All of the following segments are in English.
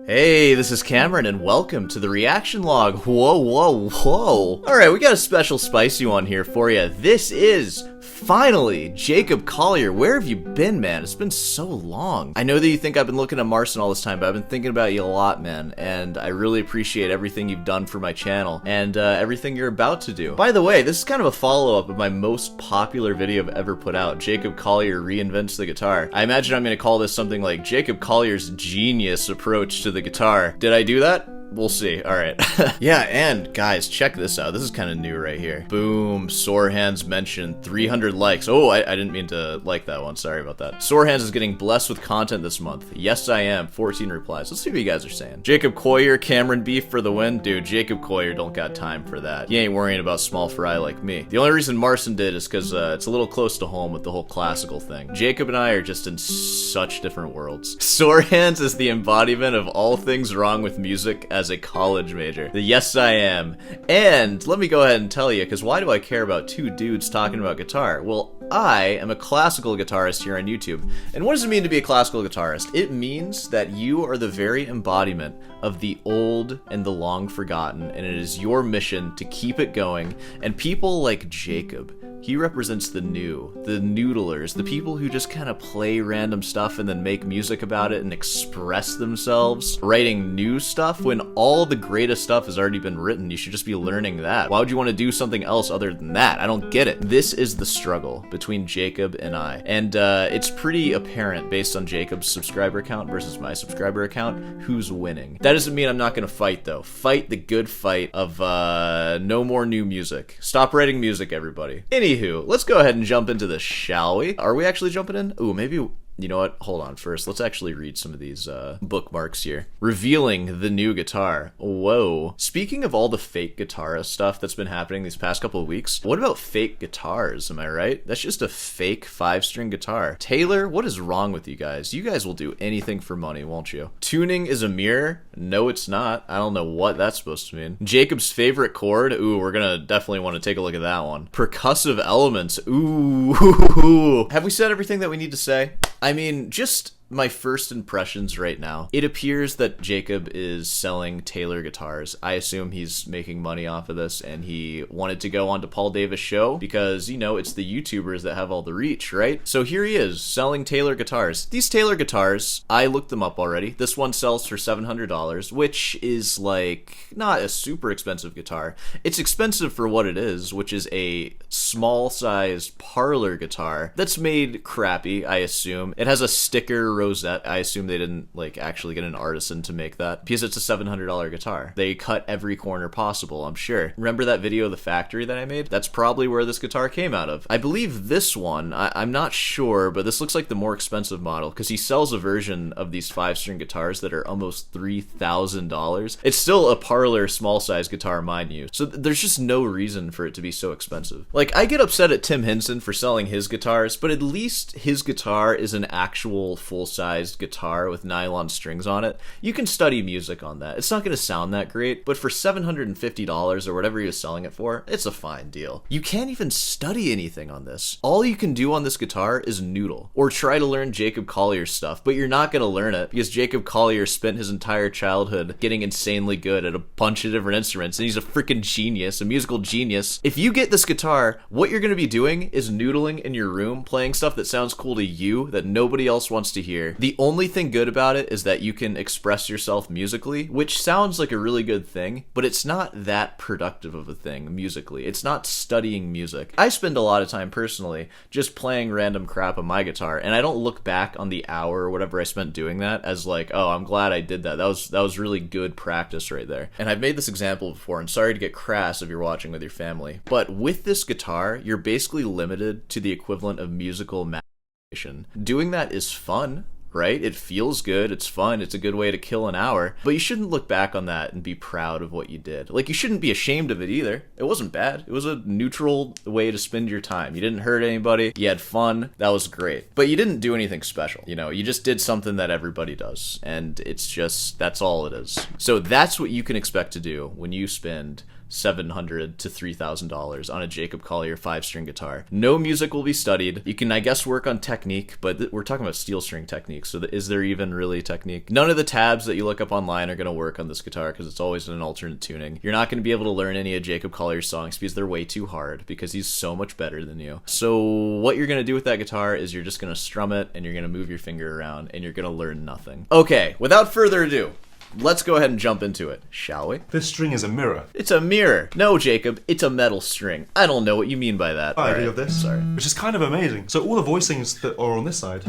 Hey, this is Cameron, and welcome to the reaction log. Whoa, whoa, whoa. Alright, we got a special spicy one here for you. This is, finally, Jacob Collier. Where have you been, man? It's been so long. I know that you think I've been looking at Marson all this time, but I've been thinking about you a lot, man, and I really appreciate everything you've done for my channel, and everything you're about to do. By the way, this is kind of a follow-up of my most popular video I've ever put out, Jacob Collier Reinvents the Guitar. I imagine I'm going to call this something like Jacob Collier's Genius Approach to the Guitar. Did I do that? We'll see. Alright. Yeah, and guys, check this out. This is kind of new right here. Boom. Sore Hands mentioned. 300 likes. Oh, I didn't mean to like that one. Sorry about that. Sore Hands is getting blessed with content this month. Yes, I am. 14 replies. Let's see what you guys are saying. Jacob Collier, Cameron Beef for the win. Dude, Jacob Collier don't got time for that. He ain't worrying about small fry like me. The only reason Marson did is because it's a little close to home with the whole classical thing. Jacob and I are just in such different worlds. Sore Hands is the embodiment of all things wrong with music as a college major. The yes I am. And let me go ahead and tell you, because why do I care about two dudes talking about guitar? Well, I am a classical guitarist here on YouTube. And what does it mean to be a classical guitarist? It means that you are the very embodiment of the old and the long forgotten, and it is your mission to keep it going. And people like Jacob, he represents the new, the noodlers, the people who just kind of play random stuff and then make music about it and express themselves, writing new stuff when all the greatest stuff has already been written. You should just be learning that. Why would you want to do something else other than that? I don't get it. This is the struggle between Jacob and I. And it's pretty apparent based on Jacob's subscriber count versus my subscriber account who's winning. That doesn't mean I'm not going to fight though. Fight the good fight of no more new music. Stop writing music, everybody. Anywho, let's go ahead and jump into this, shall we? Are we actually jumping in? Ooh, maybe... You know what? Hold on first. Let's actually read some of these bookmarks here. Revealing the new guitar. Whoa. Speaking of all the fake guitarist stuff that's been happening these past couple of weeks, what about fake guitars? Am I right? That's just a fake 5-string guitar. Taylor, what is wrong with you guys? You guys will do anything for money, won't you? Tuning is a mirror? No, it's not. I don't know what that's supposed to mean. Jacob's favorite chord? Ooh, we're gonna definitely want to take a look at that one. Percussive elements. Ooh. Have we said everything that we need to say? I mean, just my first impressions right now. It appears that Jacob is selling Taylor guitars. I assume he's making money off of this, and he wanted to go on to Paul Davis' show because, you know, it's the YouTubers that have all the reach, right? So here he is, selling Taylor guitars. These Taylor guitars, I looked them up already. This one sells for $700, which is, like, not a super expensive guitar. It's expensive for what it is, which is a small-sized parlor guitar that's made crappy, I assume. It has a sticker rosette. I assume they didn't like actually get an artisan to make that because it's a $700 guitar. They cut every corner possible, I'm sure. Remember that video of the factory that I made? That's probably where this guitar came out of. I believe this one, I'm not sure, but this looks like the more expensive model because he sells a version of these 5-string guitars that are almost $3,000. It's still a parlor small size guitar, mind you. So there's just no reason for it to be so expensive. Like, I get upset at Tim Henson for selling his guitars, but at least his guitar is an actual full-sized guitar with nylon strings on it. You can study music on that. It's not going to sound that great, but for $750 or whatever he was selling it for, it's a fine deal. You can't even study anything on this. All you can do on this guitar is noodle, or try to learn Jacob Collier's stuff, but you're not going to learn it because Jacob Collier spent his entire childhood getting insanely good at a bunch of different instruments, and he's a freaking genius, a musical genius. If you get this guitar, what you're going to be doing is noodling in your room, playing stuff that sounds cool to you that nobody else wants to hear. The only thing good about it is that you can express yourself musically, which sounds like a really good thing, but it's not that productive of a thing musically. It's not studying music. I spend a lot of time personally just playing random crap on my guitar, and I don't look back on the hour or whatever I spent doing that as like, oh, I'm glad I did that. That was really good practice right there. And I've made this example before. I'm sorry to get crass if you're watching with your family, but with this guitar, you're basically limited to the equivalent of musical masturbation. Doing that is fun, right? It feels good, it's fun, it's a good way to kill an hour, but you shouldn't look back on that and be proud of what you did. Like, you shouldn't be ashamed of it either. It wasn't bad. It was a neutral way to spend your time. You didn't hurt anybody, you had fun, that was great. But you didn't do anything special, you know? You just did something that everybody does, and it's just, that's all it is. So that's what you can expect to do when you spend $700 to $3,000 on a Jacob Collier 5-string guitar. No music will be studied. You can, I guess, work on technique, but we're talking about steel string technique, so is there even really technique? None of the tabs that you look up online are going to work on this guitar because it's always in an alternate tuning. You're not going to be able to learn any of Jacob Collier's songs because they're way too hard, because he's so much better than you. So what you're going to do with that guitar is you're just going to strum it, and you're going to move your finger around, and you're going to learn nothing. Okay, without further ado, let's go ahead and jump into it, shall we? This string is a mirror. It's a mirror. No, Jacob, it's a metal string. I don't know what you mean by that. I of this. Sorry. Which is kind of amazing. So all the voicings that are on this side,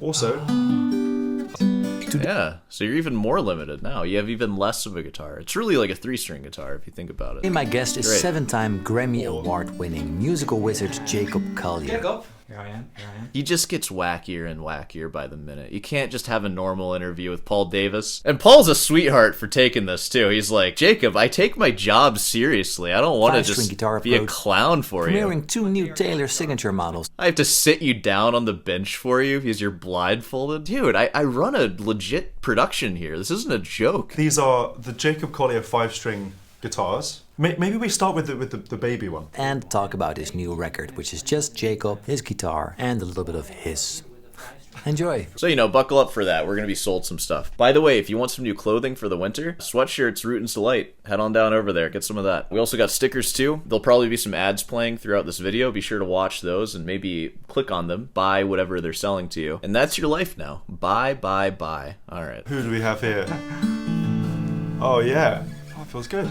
also. Yeah, so you're even more limited now. You have even less of a guitar. It's really like a 3-string guitar if you think about it. And my guest is Great. 7-time Grammy Award-winning musical wizard Jacob Collier. Jacob. Here I am. He just gets wackier and wackier by the minute. You can't just have a normal interview with Paul Davis. And Paul's a sweetheart for taking this, too. He's like, Jacob, I take my job seriously. I don't want to just be a clown for you. Premiering 2 new Taylor signature models. I have to sit you down on the bench for you because you're blindfolded? Dude, I run a legit production here. This isn't a joke. These are the Jacob Collier 5-string guitars. Maybe we start with the baby one. And talk about his new record, which is just Jacob, his guitar, and a little bit of his. Enjoy. So, buckle up for that. We're going to be sold some stuff. By the way, if you want some new clothing for the winter, sweatshirts, Root and Delight, head on down over there. Get some of that. We also got stickers, too. There'll probably be some ads playing throughout this video. Be sure to watch those and maybe click on them. Buy whatever they're selling to you. And that's your life now. Buy, buy, buy. All right. Who do we have here? Oh, yeah. Oh, it feels good.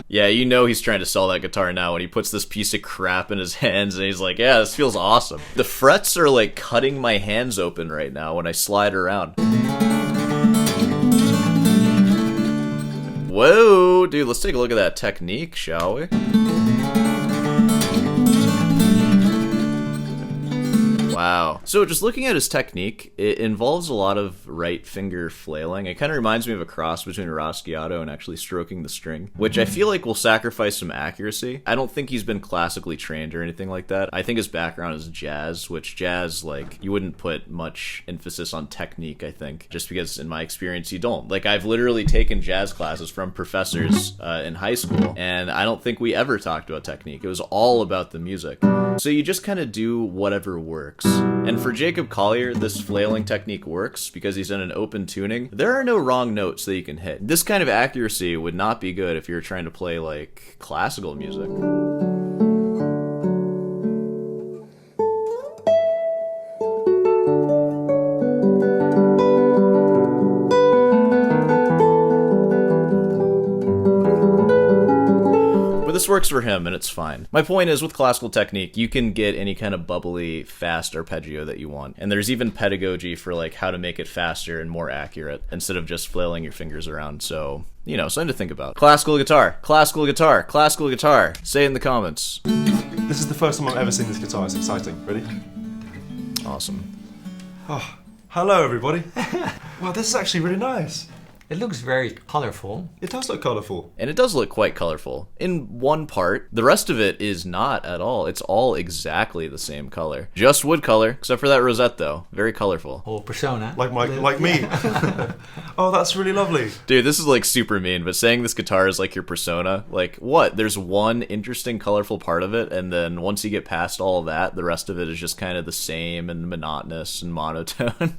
Yeah, he's trying to sell that guitar now when he puts this piece of crap in his hands and he's like, yeah, this feels awesome. The frets are like cutting my hands open right now when I slide around. Whoa, dude, let's take a look at that technique, shall we? Wow. So just looking at his technique, it involves a lot of right finger flailing. It kind of reminds me of a cross between Raschiato and actually stroking the string, which I feel like will sacrifice some accuracy. I don't think he's been classically trained or anything like that. I think his background is jazz, which jazz, like, you wouldn't put much emphasis on technique, I think, just because in my experience you don't. Like, I've literally taken jazz classes from professors in high school, and I don't think we ever talked about technique. It was all about the music. So you just kind of do whatever works. And for Jacob Collier, this flailing technique works because he's in an open tuning. There are no wrong notes that you can hit. This kind of accuracy would not be good if you're trying to play, like, classical music. This works for him, and it's fine. My point is, with classical technique, you can get any kind of bubbly, fast arpeggio that you want. And there's even pedagogy for, like, how to make it faster and more accurate instead of just flailing your fingers around. So, something to think about. Classical guitar, classical guitar, classical guitar. Say it in the comments. This is the first time I've ever seen this guitar. It's exciting. Ready? Awesome. Oh, hello, everybody. Wow, this is actually really nice. It looks very colorful. It does look colourful. And it does look quite colorful. In one part, the rest of it is not at all. It's all exactly the same color. Just wood color, except for that rosette though. Very colorful. Whole persona. Like me. Oh, that's really lovely. Dude, this is like super mean, but saying this guitar is like your persona, like what? There's one interesting colorful part of it, and then once you get past all of that, the rest of it is just kind of the same and monotonous and monotone.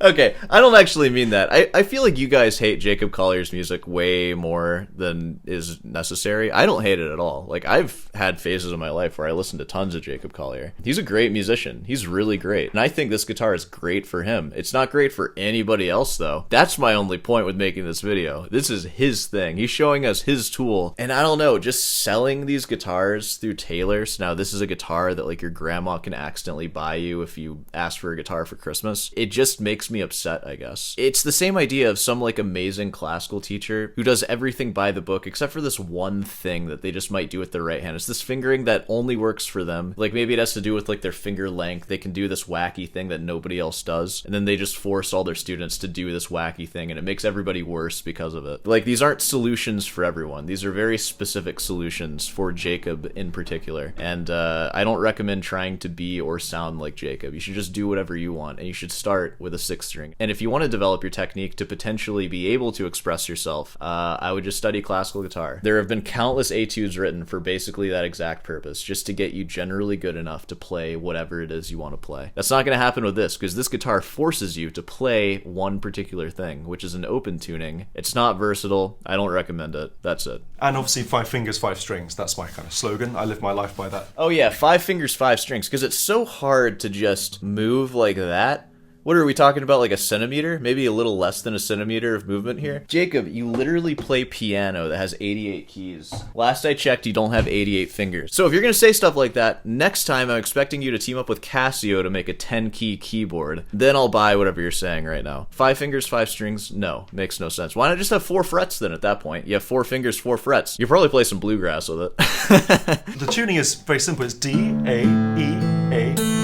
Okay, I don't actually mean that. I feel like you guys hate Jacob Collier's music way more than is necessary. I don't hate it at all. Like, I've had phases in my life where I listen to tons of Jacob Collier. He's a great musician. He's really great. And I think this guitar is great for him. It's not great for anybody else, though. That's my only point with making this video. This is his thing. He's showing us his tool. And I don't know, just selling these guitars through tailors. Now, this is a guitar that, like, your grandma can accidentally buy you if you ask for a guitar for Christmas. It just makes me upset, I guess. It's the same idea of some, like, amazing classical teacher who does everything by the book except for this one thing that they just might do with their right hand. It's this fingering that only works for them. Like, maybe it has to do with, like, their finger length. They can do this wacky thing that nobody else does, and then they just force all their students to do this wacky thing, and it makes everybody worse because of it. Like, these aren't solutions for everyone. These are very specific solutions for Jacob in particular, and I don't recommend trying to be or sound like Jacob. You should just do whatever you want, and you should start with a sixth string. And if you want to develop your technique to potentially be able to express yourself, I would just study classical guitar. There have been countless etudes written for basically that exact purpose, just to get you generally good enough to play whatever it is you want to play. That's not going to happen with this, because this guitar forces you to play one particular thing, which is an open tuning. It's not versatile. I don't recommend it. That's it. And obviously 5 fingers, 5 strings. That's my kind of slogan. I live my life by that. Oh yeah, 5 fingers, 5 strings, because it's so hard to just move like that. What are we talking about, like a centimeter? Maybe a little less than a centimeter of movement here? Jacob, you literally play piano that has 88 keys. Last I checked, you don't have 88 fingers. So if you're going to say stuff like that, next time I'm expecting you to team up with Casio to make a 10-key keyboard. Then I'll buy whatever you're saying right now. 5 fingers, 5 strings? No, makes no sense. Why not just have 4 frets then at that point? You have 4 fingers, 4 frets. You probably play some bluegrass with it. The tuning is very simple. It's D, A, E, A, D.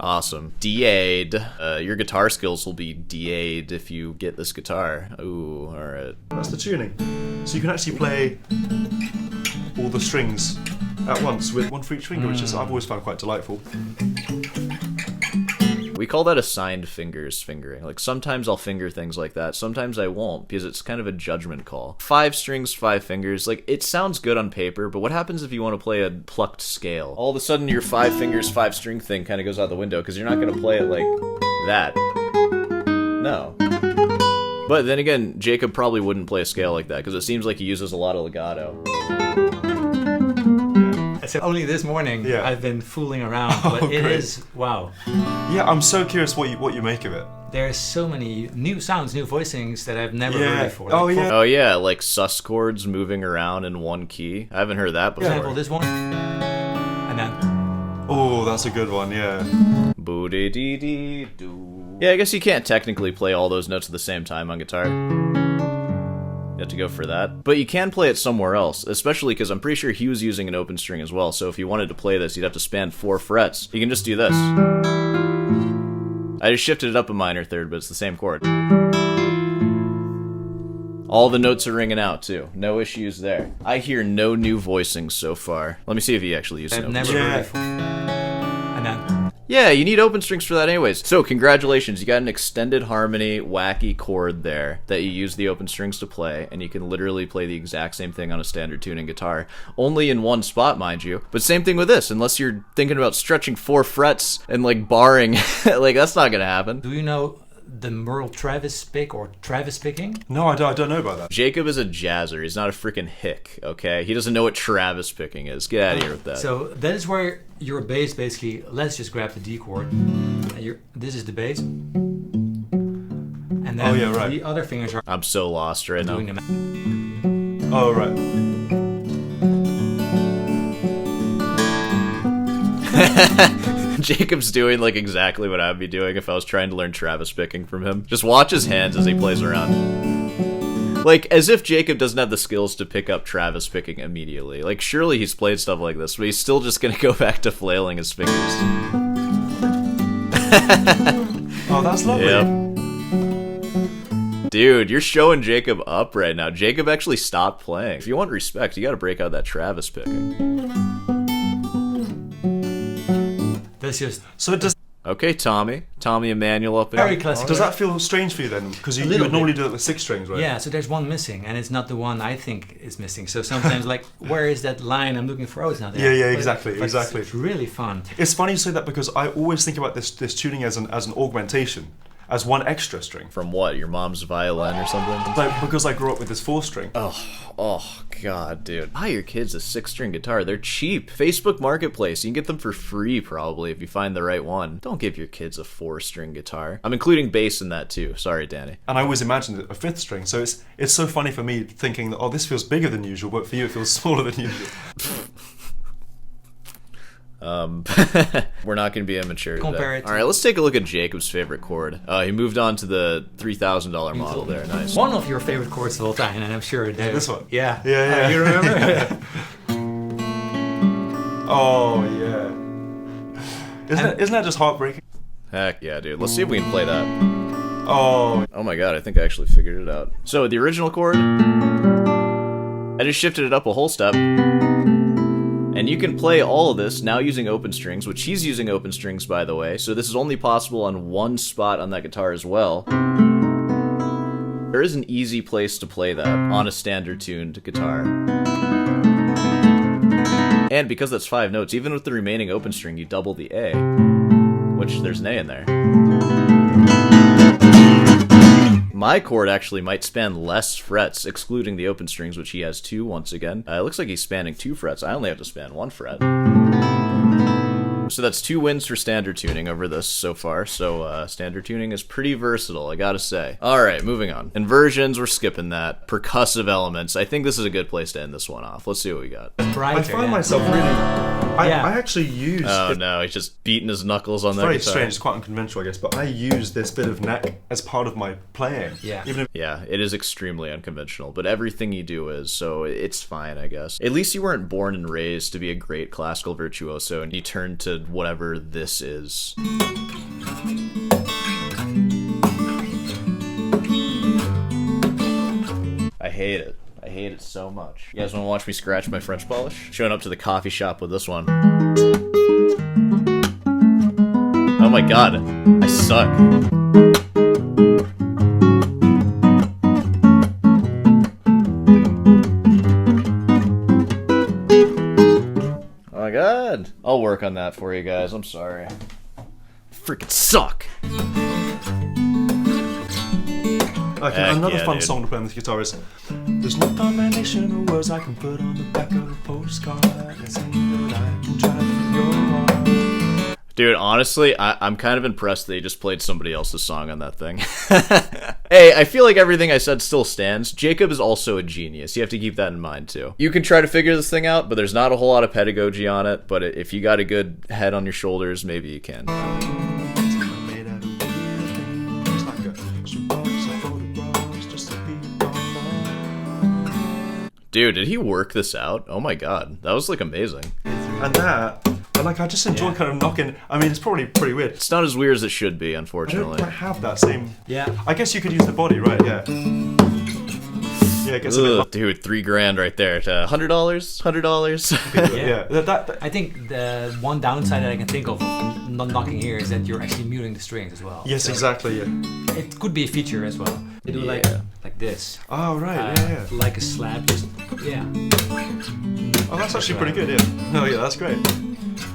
Awesome. DA'd. Your guitar skills will be DA'd if you get this guitar. Ooh, alright. That's the tuning. So you can actually play all the strings at once with one for each finger, which is I've always found quite delightful. We call that assigned fingers fingering. Like, sometimes I'll finger things like that, sometimes I won't, because it's kind of a judgment call. 5 strings, 5 fingers, like, it sounds good on paper, but what happens if you want to play a plucked scale? All of a sudden your 5 fingers, 5 string thing kind of goes out the window, because you're not going to play it like that. No. But then again, Jacob probably wouldn't play a scale like that, because it seems like he uses a lot of legato. So only this morning I've been fooling around, but it is wow. Yeah, I'm so curious what you make of it. There's so many new sounds, new voicings that I've never heard before. Oh like, yeah. Oh yeah, like sus chords moving around in one key. I haven't heard that For before. example, this one, and then. Oh, that's a good one. Yeah. Boo-dee-dee-dee-doo. Yeah, I guess you can't technically play all those notes at the same time on guitar. You have to go for that. But you can play it somewhere else, especially because I'm pretty sure he was using an open string as well, so if you wanted to play this, you'd have to span 4 frets. You can just do this. I just shifted it up a minor third, but it's the same chord. All the notes are ringing out, too. No issues there. I hear no new voicings so far. Let me see if he actually used an I've open never string. heard before. And then. Yeah, you need open strings for that anyways. So, congratulations, you got an extended harmony, wacky chord there that you use the open strings to play, and you can literally play the exact same thing on a standard tuning guitar. Only in one spot, mind you. But same thing with this, unless you're thinking about stretching 4 frets and, like, barring. Like, that's not gonna happen. Do you know the Morel Travis pick or Travis picking? No, I don't know about that. Jacob is a jazzer. He's not a freaking hick, okay? He doesn't know what Travis picking is. Get out of here with that. So that is where your bass basically, let's just grab the D chord. And this is the bass. And then the other fingers are I'm so lost right now. doing the Oh, right. Jacob's doing like exactly what I'd be doing if I was trying to learn Travis picking from him. Just watch his hands as he plays around. Like, as if Jacob doesn't have the skills to pick up Travis picking immediately. Like, surely he's played stuff like this, but he's still just gonna go back to flailing his fingers. Oh, that's lovely. Yep. Dude, you're showing Jacob up right now. Jacob actually stopped playing. If you want respect, you gotta break out that Travis picking. That's just So does Okay, Tommy Emmanuel up in very classic. does that feel strange for you then? Because you would normally do it with 6 strings, right? Yeah, so there's one missing, and it's not the one I think is missing. So sometimes, like, where is that line I'm looking for? Oh, it's not there. Yeah, But- exactly, but exactly. It's really fun. It's funny you say that because I always think about this tuning as an augmentation, as one extra string. From what? Your mom's violin or something? Like because I grew up with this 4 string. Oh, God, dude. Buy your kids a 6-string guitar. They're cheap. Facebook Marketplace. You can get them for free, probably, if you find the right one. Don't give your kids a 4-string guitar. I'm including bass in that, too. Sorry, Danny. And I always imagined it a 5th string, so it's so funny for me thinking that, oh, this feels bigger than usual, but for you it feels smaller than usual. We're not going to be immature today. Compare it. All right, let's take a look at Jacob's favorite chord. He moved on to the $3,000 model there. Nice. One of your favorite chords of all time, and I'm sure that This one? Yeah. Yeah. You remember? Oh, yeah. Isn't that just heartbreaking? Heck yeah, dude. Let's see if we can play that. Oh, Oh my god, I think I actually figured it out. So, the original chord, I just shifted it up a whole step. And And you can play all of this now using open strings, which he's using open strings, by the way, so this is only possible on one spot on that guitar as well. There is an easy place to play that on a standard tuned guitar. And because that's 5 notes, even with the remaining open string, you double the A, which there's an A in there. My chord actually might span less frets, excluding the open strings, which he has 2 once again. It looks like he's spanning 2 frets. I only have to span 1 fret. So that's 2 wins for standard tuning over this so far. So standard tuning is pretty versatile, I gotta say. Alright, moving on. Inversions, we're skipping that. Percussive elements. I think this is a good place to end this one off. Let's see what we got. I find myself really... I actually use... Oh no, he's just beating his knuckles on that guitar. It's very strange, it's quite unconventional I guess, but I use this bit of neck as part of my playing. Yeah. Yeah, it is extremely unconventional, but everything you do is, so it's fine, I guess. At least you weren't born and raised to be a great classical virtuoso, and you turned to whatever this is. I hate it. I hate it so much. You guys want to watch me scratch my French polish? Showing up to the coffee shop with this one. Oh my god, I suck. Oh my god. I'll work on that for you guys, I'm sorry. Freaking suck! Okay, another fun song to play on this guitar is there's no combination of words I can put on the back of a postcard and say that I can try for your heart. Dude, honestly, I'm kind of impressed that he just played somebody else's song on that thing. Hey, I feel like everything I said still stands. Jacob is also a genius. You have to keep that in mind, too. You can try to figure this thing out, but there's not a whole lot of pedagogy on it. But if you got a good head on your shoulders, maybe you can. Dude, did he work this out? Oh my god, that was like amazing. And that, but like I just enjoy kind of knocking. I mean, it's probably pretty weird. It's not as weird as it should be, I unfortunately. don't quite have that same. Yeah. I guess you could use the body, right? Yeah. Yeah, it gets a bit. Dude, $3,000 right there. $100, $100. Yeah. That, I think the one downside that I can think of not knocking here is that you're actually muting the strings as well. yes, So exactly. Yeah. It could be a feature as well. They do like this. Oh right. Yeah. Like a slap. Just, yeah. Oh, that's actually pretty good. Yeah. Oh yeah, that's great.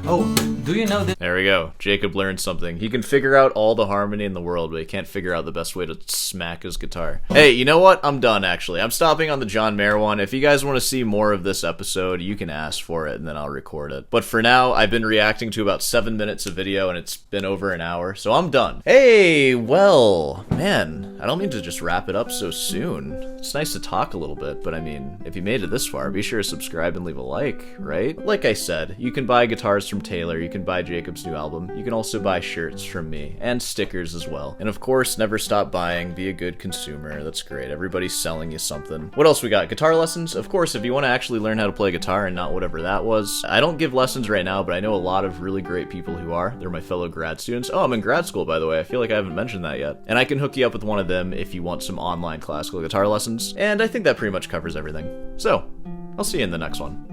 Oh, do you know that? There we go. Jacob learned something. He can figure out all the harmony in the world, but he can't figure out the best way to smack his guitar. Hey, you know what? I'm done, actually. I'm stopping on the John Mayer one. If you guys want to see more of this episode, you can ask for it, and then I'll record it. But for now, I've been reacting to about 7 minutes of video, and it's been over an hour, so I'm done. Hey, well, man, I don't mean to just wrap it up so soon. It's nice to talk a little bit, but I mean, if you made it this far, be sure to subscribe and leave a like, right? Like I said, you can buy guitars from Taylor, you can buy Jacob's new album, you can also buy shirts from me, and stickers as well. And of course, never stop buying, be a good consumer, that's great, everybody's selling you something. What else we got? Guitar lessons? Of course, if you want to actually learn how to play guitar and not whatever that was. I don't give lessons right now, but I know a lot of really great people who are. They're my fellow grad students. Oh, I'm in grad school, by the way, I feel like I haven't mentioned that yet. And I can hook you up with one of them if you want some online classical guitar lessons, and I think that pretty much covers everything. So, I'll see you in the next one.